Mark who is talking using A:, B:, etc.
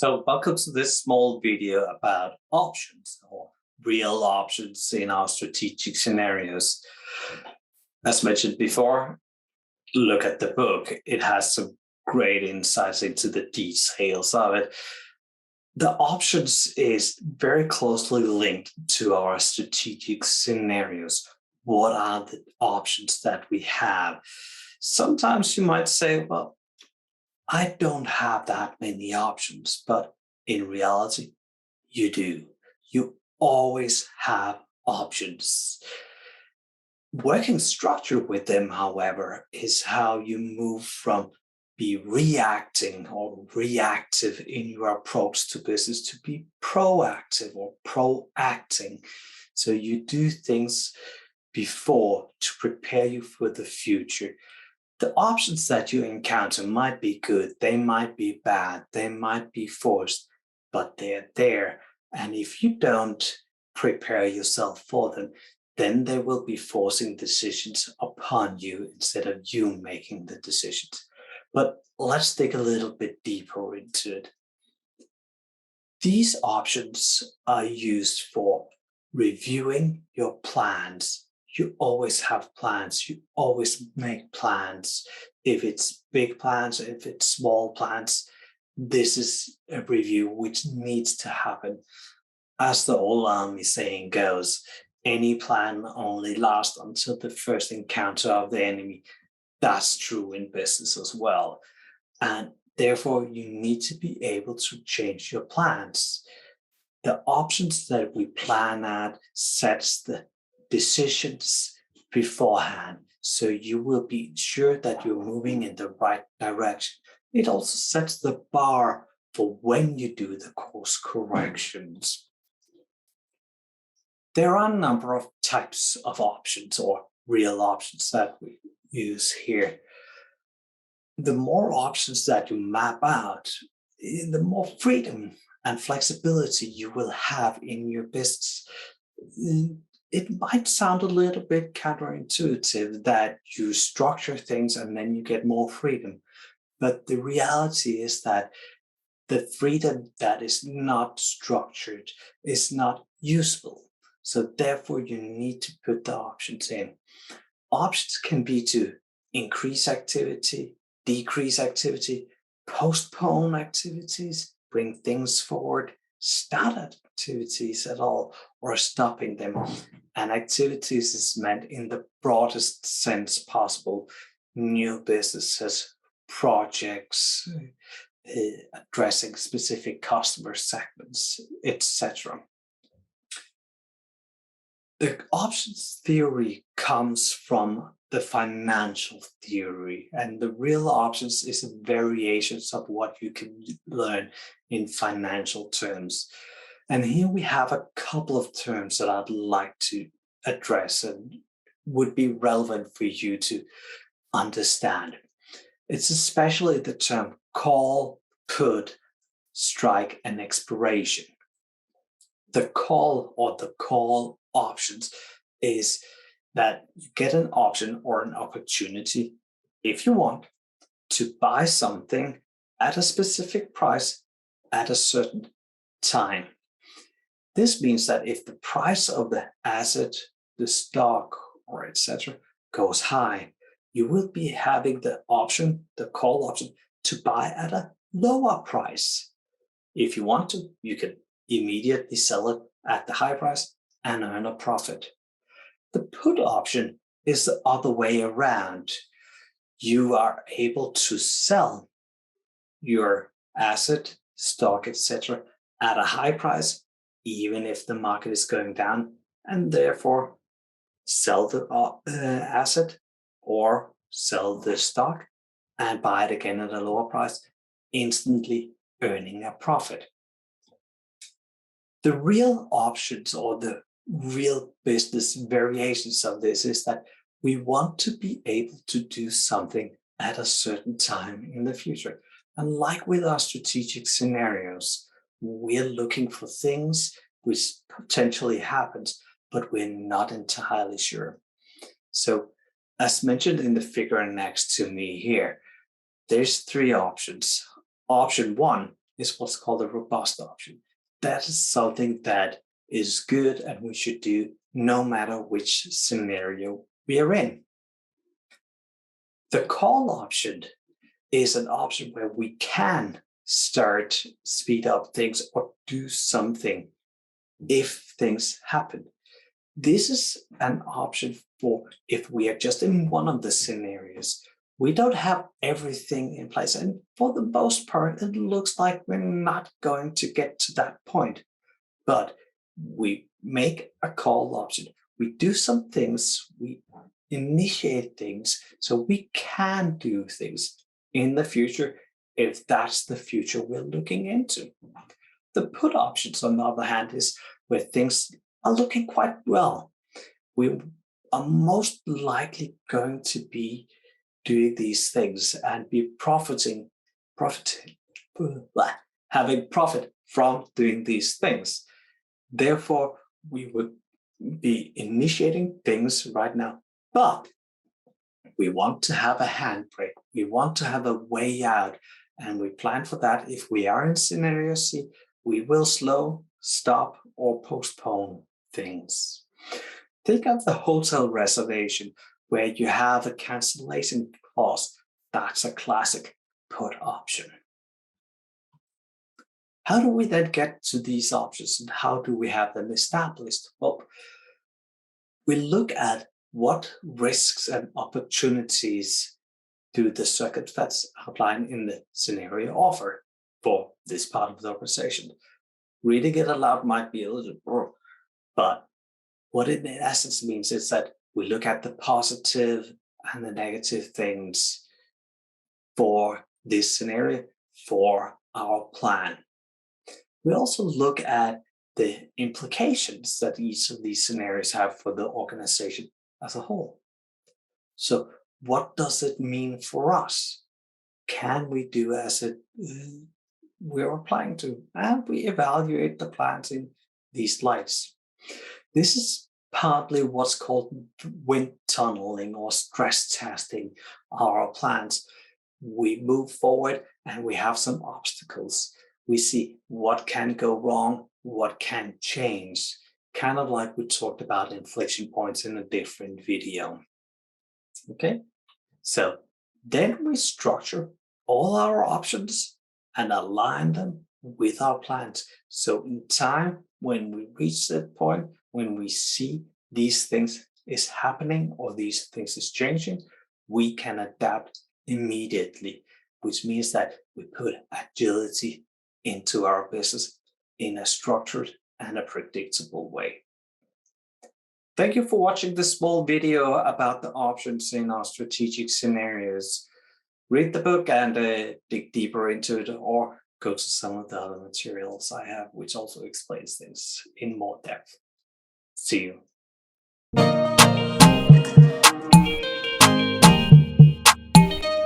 A: So welcome to this small video about options or real options in our strategic scenarios. As mentioned before, look at the book. It has some great insights into the details of it. The options is very closely linked to our strategic scenarios. What are the options that we have? Sometimes you might say, well, I don't have that many options, but in reality, you do. You always have options. Working structured with them, however, is how you move from be reacting or reactive in your approach to business to be proactive or proacting. So you do things before to prepare you for the future. The options that you encounter might be good, they might be bad, they might be forced, but they're there. And if you don't prepare yourself for them, then they will be forcing decisions upon you instead of you making the decisions. But let's dig a little bit deeper into it. These options are used for reviewing your plans. You always have plans. You always make plans. If it's big plans, if it's small plans, this is a review which needs to happen. As the old army saying goes, any plan only lasts until the first encounter of the enemy. That's true in business as well. And therefore, you need to be able to change your plans. The options that we plan at sets the decisions beforehand, so you will be sure that you're moving in the right direction. It also sets the bar for when you do the course corrections. There are a number of types of options or real options that we use here. The more options that you map out, the more freedom and flexibility you will have in your business. It might sound a little bit counterintuitive that you structure things and then you get more freedom. But the reality is that the freedom that is not structured is not useful. So therefore, you need to put the options in. Options can be to increase activity, decrease activity, postpone activities, bring things forward, start activities at all, or stopping them. And activities is meant in the broadest sense possible. New businesses, projects, addressing specific customer segments, etc. The options theory comes from the financial theory, and the real options is variations of what you can learn in financial terms. And here we have a couple of terms that I'd like to address and would be relevant for you to understand. It's especially the term call, put, strike, and expiration. The call or the call options is that you get an option or an opportunity, if you want, to buy something at a specific price at a certain time. This means that if the price of the asset, the stock, or etc. goes high, you will be having the option, the call option, to buy at a lower price. If you want to, you can immediately sell it at the high price and earn a profit. The put option is the other way around. You are able to sell your asset, stock, etc. at a high price, even if the market is going down, and therefore sell the asset or sell the stock and buy it again at a lower price, instantly earning a profit. The real options or the real business variations of this is that we want to be able to do something at a certain time in the future. And like with our strategic scenarios, we're looking for things which potentially happens, but we're not entirely sure. So as mentioned in the figure next to me here, there's three options. Option one is what's called a robust option. That is something that is good and we should do no matter which scenario we are in. The call option is an option where we can start, speed up things, or do something if things happen. This is an option for if we are just in one of the scenarios. We don't have everything in place. And for the most part, it looks like we're not going to get to that point. But we make a call option. We do some things. We initiate things so we can do things in the future if that's the future we're looking into. The put options, on the other hand, is where things are looking quite well. We are most likely going to be doing these things and be having profit from doing these things. Therefore, we would be initiating things right now, but we want to have a handbrake. We want to have a way out, and we plan for that. If we are in scenario C, we will slow, stop, or postpone things. Think of the hotel reservation where you have a cancellation clause. That's a classic put option. How do we then get to these options and how do we have them established? Well, we look at what risks and opportunities do the circumstances outlined in the scenario offer for this part of the conversation. Reading it aloud might be a little bit, but what it in essence means is that we look at the positive and the negative things for this scenario, for our plan. We also look at the implications that each of these scenarios have for the organization as a whole. So what does it mean for us? Can we do as we're applying to? And we evaluate the plans in these lights. This is partly what's called wind tunneling or stress testing our plans. We move forward and we have some obstacles. We see what can go wrong, what can change, kind of like we talked about inflection points in a different video. Okay, so then we structure all our options and align them with our plans. So in time, when we reach that point, when we see these things is happening or these things is changing, we can adapt immediately, which means that we put agility into our business in a structured and a predictable way. Thank you for watching this small video about the options in our strategic scenarios. Read the book and dig deeper into it, or go to some of the other materials I have, which also explains things in more depth. See you.